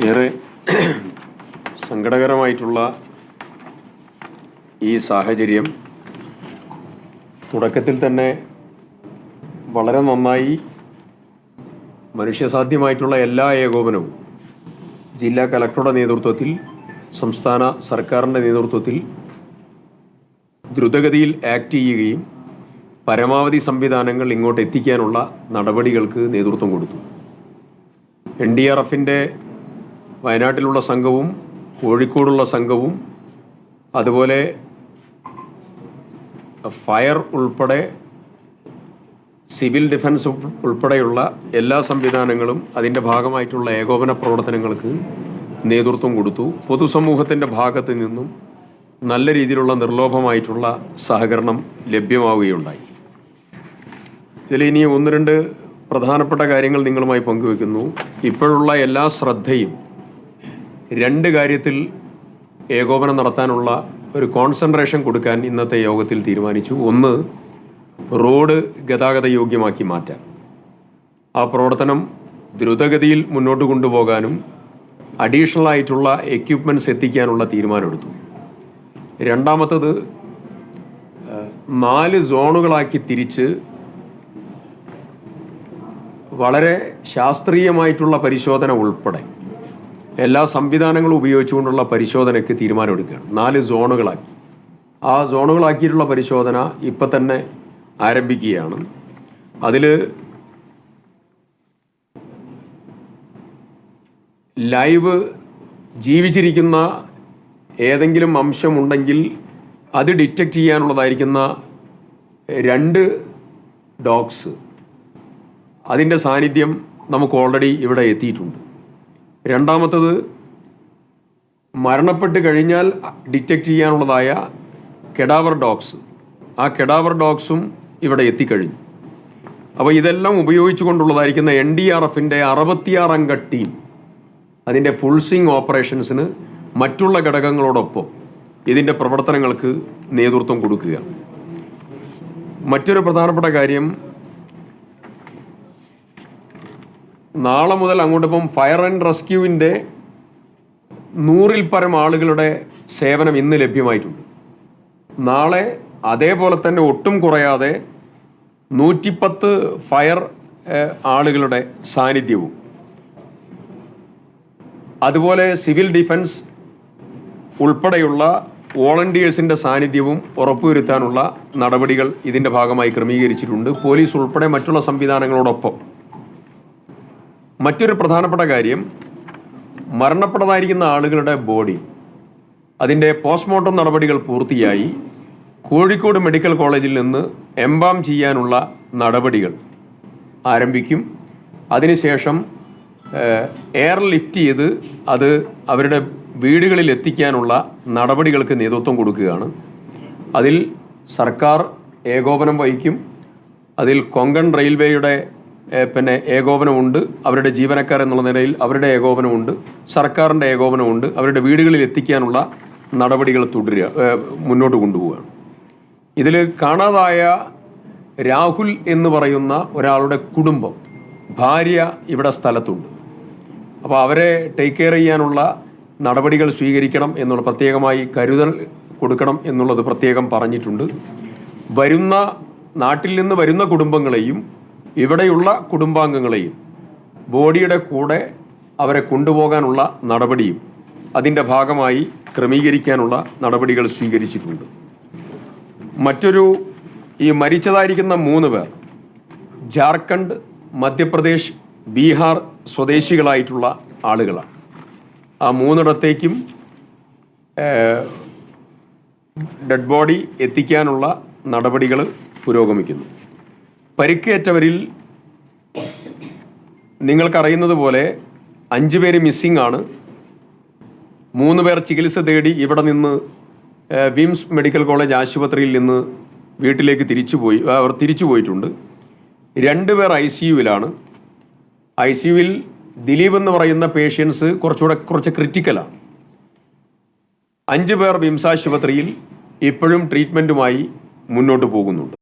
ഏറെ സങ്കടകരമായിട്ടുള്ള ഈ സാഹചര്യം തുടക്കത്തിൽ തന്നെ വളരെ നന്നായി മനുഷ്യസാധ്യമായിട്ടുള്ള എല്ലാ ഏകോപനവും ജില്ലാ കലക്ടറുടെ നേതൃത്വത്തിൽ, സംസ്ഥാന സർക്കാരിൻ്റെ നേതൃത്വത്തിൽ ദ്രുതഗതിയിൽ ആക്ട് ചെയ്യുകയും പരമാവധി സംവിധാനങ്ങൾ ഇങ്ങോട്ട് എത്തിക്കാനുള്ള നടപടികൾക്ക് നേതൃത്വം കൊടുത്തു. NDRFൻ്റെ വയനാട്ടിലുള്ള സംഘവും കോഴിക്കോടുള്ള സംഘവും അതുപോലെ ഫയർ ഉൾപ്പെടെ സിവിൽ ഡിഫൻസ് ഉൾപ്പെടെയുള്ള എല്ലാ സംവിധാനങ്ങളും അതിൻ്റെ ഭാഗമായിട്ടുള്ള ഏകോപന പ്രവർത്തനങ്ങൾക്ക് നേതൃത്വം കൊടുത്തു. പൊതുസമൂഹത്തിൻ്റെ ഭാഗത്ത് നിന്നും നല്ല രീതിയിലുള്ള നിർലോഭമായിട്ടുള്ള സഹകരണം ലഭ്യമാവുകയുണ്ടായി. ഇതിൽ ഇനി ഒന്ന് രണ്ട് പ്രധാനപ്പെട്ട കാര്യങ്ങൾ നിങ്ങളുമായി പങ്കുവെക്കുന്നു. ഇപ്പോഴുള്ള എല്ലാ ശ്രദ്ധയും രണ്ട് കാര്യത്തിൽ ഏകോപനം നടത്താനുള്ള ഒരു കോൺസെൻട്രേഷൻ കൊടുക്കാൻ ഇന്നത്തെ യോഗത്തിൽ തീരുമാനിച്ചു. ഒന്ന്, റോഡ് ഗതാഗത യോഗ്യമാക്കി മാറ്റാൻ. ആ പ്രവർത്തനം ദ്രുതഗതിയിൽ മുന്നോട്ട് കൊണ്ടുപോകാനും അഡീഷണൽ ആയിട്ടുള്ള എക്യുപ്മെൻറ്റ്സ് എത്തിക്കാനുള്ള തീരുമാനമെടുത്തു. രണ്ടാമത്തത്, 4 സോണുകളാക്കി തിരിച്ച് വളരെ ശാസ്ത്രീയമായിട്ടുള്ള പരിശോധന ഉൾപ്പെടെ എല്ലാ സംവിധാനങ്ങളും ഉപയോഗിച്ചുകൊണ്ടുള്ള പരിശോധനയ്ക്ക് തീരുമാനമെടുക്കുകയാണ്. 4 സോണുകളാക്കി. ആ സോണുകളാക്കിയിട്ടുള്ള പരിശോധന ഇപ്പം തന്നെ ആരംഭിക്കുകയാണ്. അതിൽ ലൈവ് ജീവിച്ചിരിക്കുന്ന ഏതെങ്കിലും അംശമുണ്ടെങ്കിൽ അത് ഡിറ്റക്റ്റ് ചെയ്യാനുള്ളതായിരിക്കുന്ന 2 ഡോഗ്സ്, അതിൻ്റെ സാന്നിധ്യം നമുക്ക് ഓൾറെഡി ഇവിടെ എത്തിയിട്ടുണ്ട്. രണ്ടാമത്തത്, മരണപ്പെട്ട് കഴിഞ്ഞാൽ ഡിറ്റക്റ്റ് ചെയ്യാനുള്ളതായ കെഡാവർ ഡോഗ്സ്, ആ കെഡാവർ ഡോഗ്സും ഇവിടെ എത്തിക്കഴിഞ്ഞു. അപ്പോൾ ഇതെല്ലാം ഉപയോഗിച്ചുകൊണ്ടുള്ളതായിരിക്കുന്ന NDRFൻ്റെ 66 അംഗ ടീം അതിൻ്റെ ഫുൾ സ്വിംഗ് ഓപ്പറേഷൻസിന് മറ്റുള്ള ഘടകങ്ങളോടൊപ്പം ഇതിൻ്റെ പ്രവർത്തനങ്ങൾക്ക് നേതൃത്വം കൊടുക്കുക. മറ്റൊരു പ്രധാനപ്പെട്ട കാര്യം, നാളെ മുതൽ അങ്ങോട്ടിപ്പം ഫയർ ആൻഡ് റെസ്ക്യൂവിൻ്റെ 100-ൽ പരം ആളുകളുടെ സേവനം ഇന്ന് ലഭ്യമായിട്ടുണ്ട്. നാളെ അതേപോലെ തന്നെ ഒട്ടും കുറയാതെ 110 ഫയർ ആളുകളുടെ സാന്നിധ്യവും അതുപോലെ സിവിൽ ഡിഫൻസ് ഉൾപ്പെടെയുള്ള വോളണ്ടിയേഴ്സിൻ്റെ സാന്നിധ്യവും ഉറപ്പുവരുത്താനുള്ള നടപടികൾ ഇതിൻ്റെ ഭാഗമായി ക്രമീകരിച്ചിട്ടുണ്ട്. പോലീസ് ഉൾപ്പെടെ മറ്റുള്ള സംവിധാനങ്ങളോടൊപ്പം. മറ്റൊരു പ്രധാനപ്പെട്ട കാര്യം, മരണപ്പെട്ടതായിരിക്കുന്ന ആളുകളുടെ ബോഡി അതിൻ്റെ പോസ്റ്റ്മോർട്ടം നടപടികൾ പൂർത്തിയായി കോഴിക്കോട് മെഡിക്കൽ കോളേജിൽ നിന്ന് എംബാം ചെയ്യാനുള്ള നടപടികൾ ആരംഭിക്കും. അതിനുശേഷം എയർ ലിഫ്റ്റ് ചെയ്ത് അത് അവരുടെ വീടുകളിൽ എത്തിക്കാനുള്ള നടപടികൾക്ക് നേതൃത്വം കൊടുക്കുകയാണ്. അതിൽ സർക്കാർ ഏകോപനം വഹിക്കും. അതിൽ കൊങ്കൺ റെയിൽവേയുടെ ഏകോപനമുണ്ട്, അവരുടെ ജീവനക്കാർ എന്നുള്ള നിലയിൽ അവരുടെ ഏകോപനമുണ്ട്, സർക്കാരിൻ്റെ ഏകോപനമുണ്ട്. അവരുടെ വീടുകളിൽ എത്തിക്കാനുള്ള നടപടികൾ മുന്നോട്ട് കൊണ്ടുപോവുകയാണ്. ഇതിൽ കാണാതായ രാഹുൽ എന്ന് പറയുന്ന ഒരാളുടെ കുടുംബം, ഭാര്യ ഇവിടെ സ്ഥലത്തുണ്ട്. അപ്പോൾ അവരെ ടേക്ക് കെയർ ചെയ്യാനുള്ള നടപടികൾ സ്വീകരിക്കണം എന്നുള്ള, പ്രത്യേകമായി കരുതൽ കൊടുക്കണം എന്നുള്ളത് പ്രത്യേകം പറഞ്ഞിട്ടുണ്ട്. നാട്ടിൽ നിന്ന് വരുന്ന കുടുംബങ്ങളെയും ഇവിടെയുള്ള കുടുംബാംഗങ്ങളെയും ബോഡിയുടെ കൂടെ അവരെ കൊണ്ടുപോകാനുള്ള നടപടിയും അതിൻ്റെ ഭാഗമായി ക്രമീകരിക്കാനുള്ള നടപടികൾ സ്വീകരിച്ചിട്ടുണ്ട്. ഈ മരിച്ചതായിരിക്കുന്ന 3 പേർ ജാർഖണ്ഡ്, മധ്യപ്രദേശ്, ബീഹാർ സ്വദേശികളായിട്ടുള്ള ആളുകളാണ്. ആ 3ഇടത്തേക്കും ഡെഡ് ബോഡി എത്തിക്കാനുള്ള നടപടികൾ പുരോഗമിക്കുന്നു. പരിക്കേറ്റവരിൽ നിങ്ങൾക്കറിയുന്നത് പോലെ 5 പേര് മിസ്സിംഗ് ആണ്. 3 പേർ ചികിത്സ തേടി ഇവിടെ നിന്ന് വിംസ് മെഡിക്കൽ കോളേജ് ആശുപത്രിയിൽ നിന്ന് വീട്ടിലേക്ക് തിരിച്ചു പോയിട്ടുണ്ട്. 2 പേർ ICUവിലാണ്. ICUവിൽ ദിലീപ് എന്ന് പറയുന്ന പേഷ്യൻസ് കുറച്ച് ക്രിറ്റിക്കലാണ്. 5 പേർ വിംസ് ആശുപത്രിയിൽ ഇപ്പോഴും ട്രീറ്റ്മെൻറ്റുമായി മുന്നോട്ട് പോകുന്നുണ്ട്.